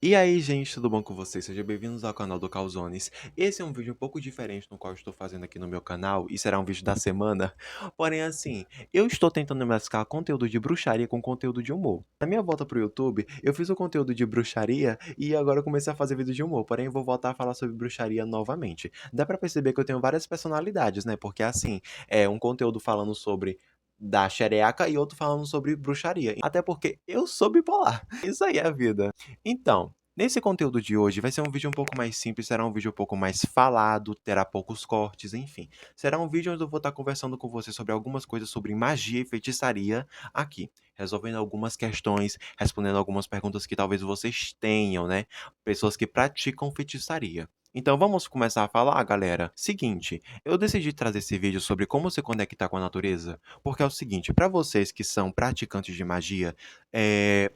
E aí, gente, tudo bom com vocês? Sejam bem-vindos ao canal do Calzones. Esse é um vídeo um pouco diferente no qual eu estou fazendo aqui no meu canal e será um vídeo da semana. Porém, assim, eu estou tentando mesclar conteúdo de bruxaria com conteúdo de humor. Na minha volta pro YouTube, eu fiz o conteúdo de bruxaria e agora eu comecei a fazer vídeo de humor. Porém, eu vou voltar a falar sobre bruxaria novamente. Dá pra perceber que eu tenho várias personalidades, né? Porque, assim, é um conteúdo falando sobre da xereaca e outro falando sobre bruxaria. Até porque eu sou bipolar. Isso aí é a vida. Então, nesse conteúdo de hoje vai ser um vídeo um pouco mais simples, será um vídeo um pouco mais falado, terá poucos cortes, enfim. Será um vídeo onde eu vou estar conversando com você sobre algumas coisas sobre magia e feitiçaria aqui, resolvendo algumas questões, respondendo algumas perguntas que talvez vocês tenham, né? Pessoas que praticam feitiçaria. Então vamos começar a falar, galera. Seguinte, eu decidi trazer esse vídeo sobre como se conectar com a natureza, porque é o seguinte, para vocês que são praticantes de magia,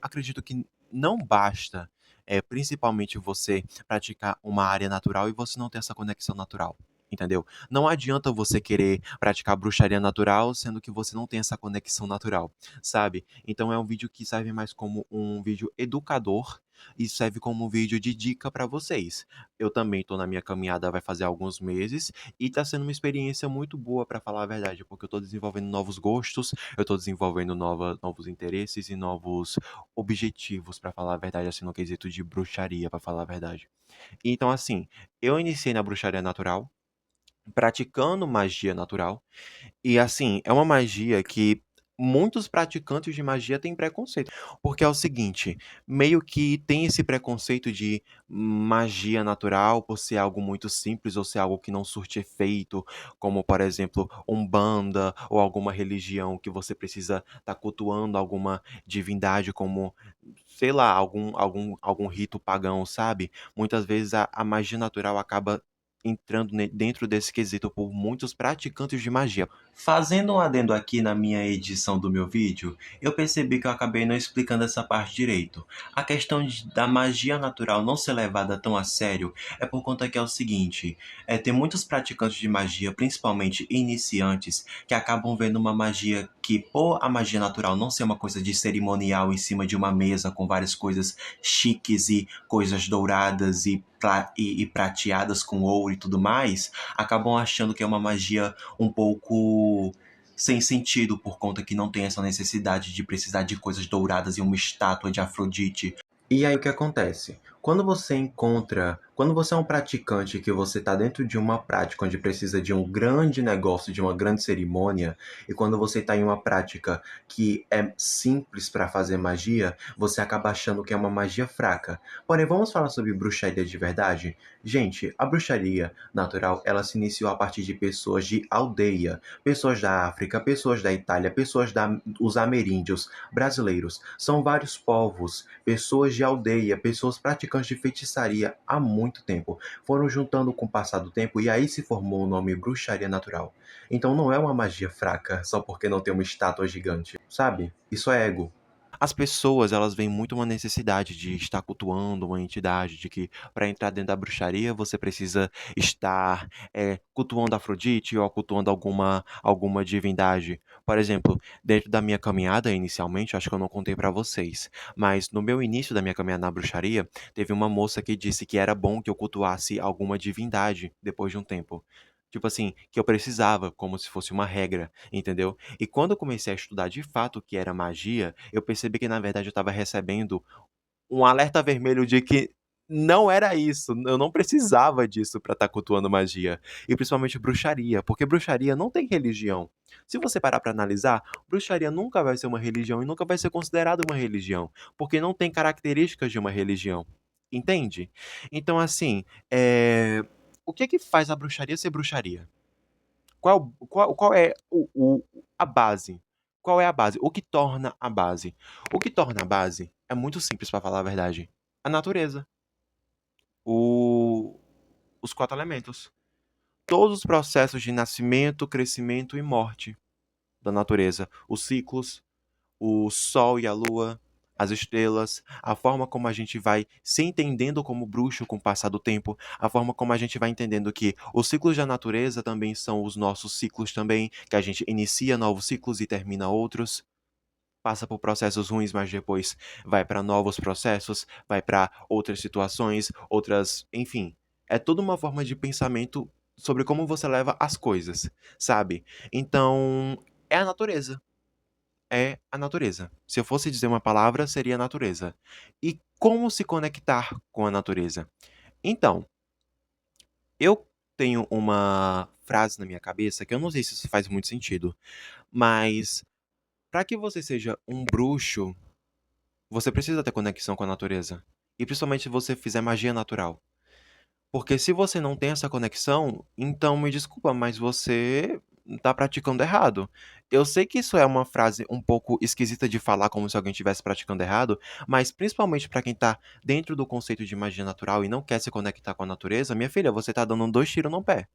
acredito que não basta principalmente você praticar uma área natural e você não ter essa conexão natural. Entendeu? Não adianta você querer praticar bruxaria natural, sendo que você não tem essa conexão natural, sabe? Então é um vídeo que serve mais como um vídeo educador e serve como um vídeo de dica para vocês. Eu também estou na minha caminhada vai fazer alguns meses e está sendo uma experiência muito boa para falar a verdade, porque eu estou desenvolvendo novos gostos, eu estou desenvolvendo novos interesses e novos objetivos, pra falar a verdade, assim, no quesito de bruxaria, pra falar a verdade. Então, assim, eu iniciei na bruxaria natural, praticando magia natural, e assim, é uma magia que muitos praticantes de magia têm preconceito. Porque é o seguinte, meio que tem esse preconceito de magia natural por ser algo muito simples ou ser algo que não surte efeito, como por exemplo, umbanda ou alguma religião que você precisa estar cultuando alguma divindade como, sei lá, algum rito pagão, sabe? Muitas vezes a magia natural acaba entrando dentro desse quesito por muitos praticantes de magia. Fazendo um adendo aqui na minha edição do meu vídeo, eu percebi que eu acabei não explicando essa parte direito. A questão da magia natural não ser levada tão a sério é por conta que é o seguinte, tem muitos praticantes de magia, principalmente iniciantes, que acabam vendo uma magia que, por a magia natural não ser uma coisa de cerimonial em cima de uma mesa com várias coisas chiques e coisas douradas e prateadas com ouro e tudo mais, acabam achando que é uma magia um pouco sem sentido por conta que não tem essa necessidade de precisar de coisas douradas e uma estátua de Afrodite. E aí o que acontece? Quando você é um praticante que você está dentro de uma prática onde precisa de um grande negócio, de uma grande cerimônia, e quando você está em uma prática que é simples para fazer magia, você acaba achando que é uma magia fraca. Porém, vamos falar sobre bruxaria de verdade? Gente, a bruxaria natural, ela se iniciou a partir de pessoas de aldeia, pessoas da África, pessoas da Itália, os ameríndios, brasileiros. São vários povos, pessoas de aldeia, pessoas praticantes de feitiçaria há muito tempo. Foram juntando com o passar do tempo e aí se formou o nome bruxaria natural. Então não é uma magia fraca só porque não tem uma estátua gigante, sabe? Isso é ego. As pessoas, elas veem muito uma necessidade de estar cultuando uma entidade, de que para entrar dentro da bruxaria você precisa estar cultuando Afrodite ou cultuando alguma divindade. Por exemplo, dentro da minha caminhada inicialmente, acho que eu não contei para vocês, mas no meu início da minha caminhada na bruxaria, teve uma moça que disse que era bom que eu cultuasse alguma divindade depois de um tempo. Tipo assim, que eu precisava, como se fosse uma regra, entendeu? E quando eu comecei a estudar de fato o que era magia, eu percebi que na verdade eu estava recebendo um alerta vermelho de que não era isso, eu não precisava disso para estar cultuando magia, e principalmente bruxaria, porque bruxaria não tem religião. Se você parar para analisar, bruxaria nunca vai ser uma religião e nunca vai ser considerada uma religião, porque não tem características de uma religião, entende? Então, assim, o que que faz a bruxaria ser bruxaria? Qual é a base? Qual é a base? O que torna a base? O que torna a base é muito simples, para falar a verdade. A natureza. O- os quatro elementos. Todos os processos de nascimento, crescimento e morte da natureza. Os ciclos, o sol e a lua, as estrelas, a forma como a gente vai se entendendo como bruxo com o passar do tempo, a forma como a gente vai entendendo que os ciclos da natureza também são os nossos ciclos também, que a gente inicia novos ciclos e termina outros. passa por processos ruins, mas depois vai para novos processos, vai para outras situações, outras, enfim, é toda uma forma de pensamento sobre como você leva as coisas, sabe? Então, é a natureza. É a natureza. Se eu fosse dizer uma palavra, seria natureza. E como se conectar com a natureza? Então, eu tenho uma frase na minha cabeça que eu não sei se isso faz muito sentido, mas para que você seja um bruxo, você precisa ter conexão com a natureza. E principalmente se você fizer magia natural. Porque se você não tem essa conexão, então me desculpa, mas você tá praticando errado. Eu sei que isso é uma frase um pouco esquisita de falar, como se alguém estivesse praticando errado, mas principalmente para quem tá dentro do conceito de magia natural e não quer se conectar com a natureza, minha filha, você tá dando dois tiros no pé.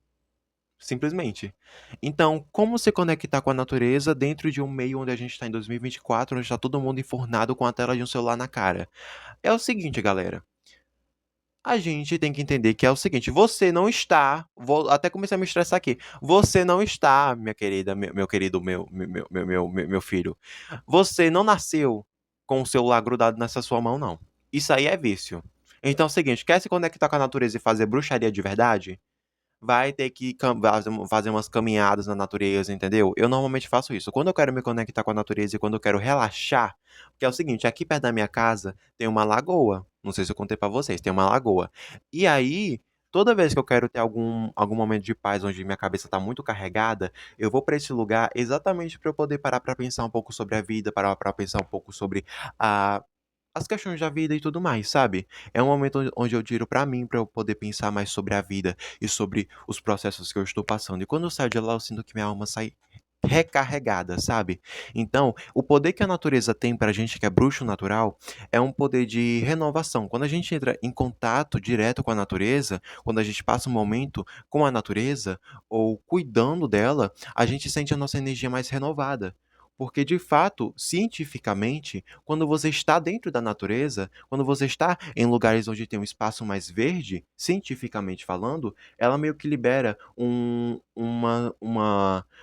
Simplesmente. Então, como se conectar com a natureza dentro de um meio onde a gente está em 2024, onde está todo mundo enfornado com a tela de um celular na cara? É o seguinte, galera. A gente tem que entender que é o seguinte, você não está, vou até começar a me estressar aqui. Você não está, minha querida, meu querido, meu filho. Você não nasceu com o celular grudado nessa sua mão, não. Isso aí é vício. Então é o seguinte, quer se conectar com a natureza e fazer bruxaria de verdade? Vai ter que fazer umas caminhadas na natureza, entendeu? Eu normalmente faço isso. Quando eu quero me conectar com a natureza e quando eu quero relaxar, porque é o seguinte, aqui perto da minha casa tem uma lagoa. Não sei se eu contei pra vocês, tem uma lagoa. E aí, toda vez que eu quero ter algum momento de paz onde minha cabeça tá muito carregada, eu vou pra esse lugar exatamente pra eu poder parar pra pensar um pouco sobre a vida, parar pra pensar um pouco sobre a as questões da vida e tudo mais, sabe? É um momento onde eu tiro pra mim, pra eu poder pensar mais sobre a vida e sobre os processos que eu estou passando. E quando eu saio de lá, eu sinto que minha alma sai recarregada, sabe? Então, o poder que a natureza tem pra gente que é bruxo natural é um poder de renovação. Quando a gente entra em contato direto com a natureza, quando a gente passa um momento com a natureza ou cuidando dela, a gente sente a nossa energia mais renovada. Porque, de fato, cientificamente, quando você está dentro da natureza, quando você está em lugares onde tem um espaço mais verde, cientificamente falando, ela meio que libera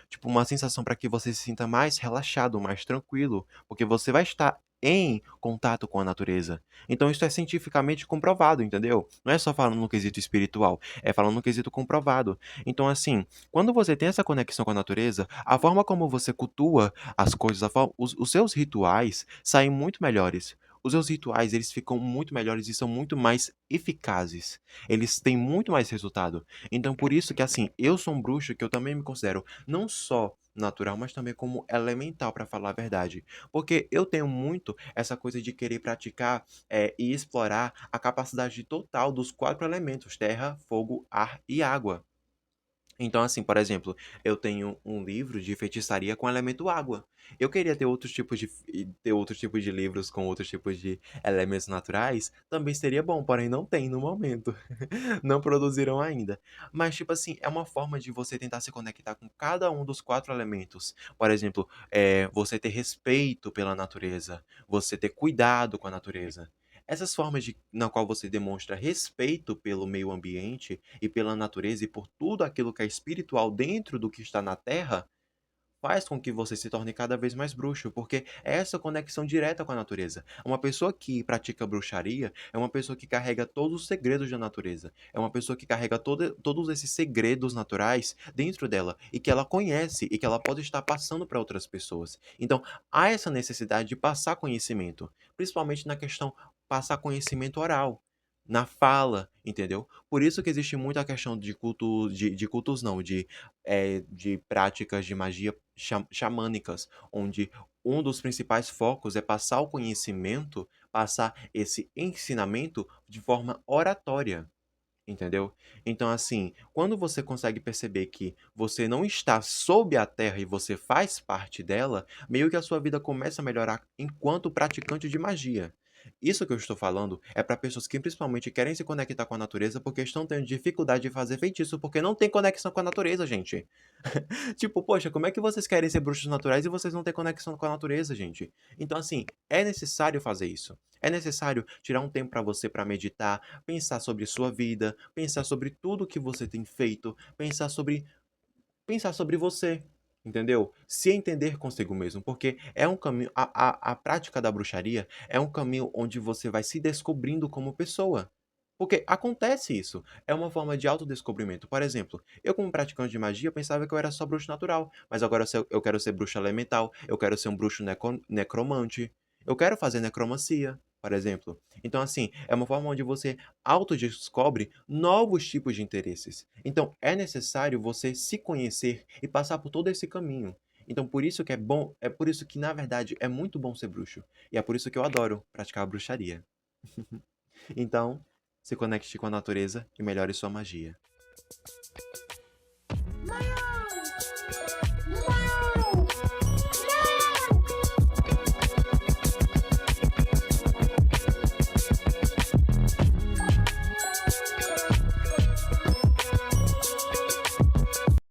tipo, uma sensação para que você se sinta mais relaxado, mais tranquilo, porque você vai estar em contato com a natureza. Então isso é cientificamente comprovado, entendeu? Não é só falando no quesito espiritual, é falando no quesito comprovado. Então, assim, quando você tem essa conexão com a natureza, a forma como você cultua as coisas, os seus rituais saem muito melhores. Os seus rituais, eles ficam muito melhores e são muito mais eficazes. Eles têm muito mais resultado. Então, por isso que, assim, eu sou um bruxo que eu também me considero não só natural, mas também como elemental, para falar a verdade. Porque eu tenho muito essa coisa de querer praticar e explorar a capacidade total dos quatro elementos: terra, fogo, ar e água. Então, assim, por exemplo, eu tenho um livro de feitiçaria com elemento água. Eu queria ter outros tipos de livros com outros tipos de elementos naturais, também seria bom, porém não tem no momento. Não produziram ainda. Mas, tipo assim, é uma forma de você tentar se conectar com cada um dos quatro elementos. Por exemplo, você ter respeito pela natureza, você ter cuidado com a natureza. Essas formas na qual você demonstra respeito pelo meio ambiente e pela natureza e por tudo aquilo que é espiritual dentro do que está na Terra, faz com que você se torne cada vez mais bruxo, porque é essa conexão direta com a natureza. Uma pessoa que pratica bruxaria é uma pessoa que carrega todos os segredos da natureza. É uma pessoa que carrega todos esses segredos naturais dentro dela e que ela conhece e que ela pode estar passando para outras pessoas. Então, há essa necessidade de passar conhecimento, principalmente na questão passar conhecimento oral. Na fala, entendeu? Por isso que existe muito a questão de de cultos não, de práticas de magia xamânicas, onde um dos principais focos é passar o conhecimento, passar esse ensinamento de forma oratória, entendeu? Então, assim, quando você consegue perceber que você não está sob a terra e você faz parte dela, meio que a sua vida começa a melhorar enquanto praticante de magia. Isso que eu estou falando é para pessoas que principalmente querem se conectar com a natureza porque estão tendo dificuldade de fazer feitiço porque não tem conexão com a natureza, gente. Tipo, poxa, como é que vocês querem ser bruxos naturais e vocês não têm conexão com a natureza, gente? Então, assim, é necessário fazer isso. É necessário tirar um tempo para você para meditar, pensar sobre sua vida, pensar sobre tudo que você tem feito, pensar sobre você, entendeu? Se entender consigo mesmo, porque é um caminho a prática da bruxaria é um caminho onde você vai se descobrindo como pessoa. Porque acontece isso, é uma forma de autodescobrimento. Por exemplo, eu como praticante de magia pensava que eu era só bruxo natural, mas agora eu quero ser bruxo elemental, eu quero ser um bruxo necromante, eu quero fazer necromancia, por exemplo. Então assim, é uma forma onde você autodescobre novos tipos de interesses. Então é necessário você se conhecer e passar por todo esse caminho. Então por isso que é bom, é por isso que na verdade é muito bom ser bruxo. E é por isso que eu adoro praticar a bruxaria. Então, se conecte com a natureza e melhore sua magia.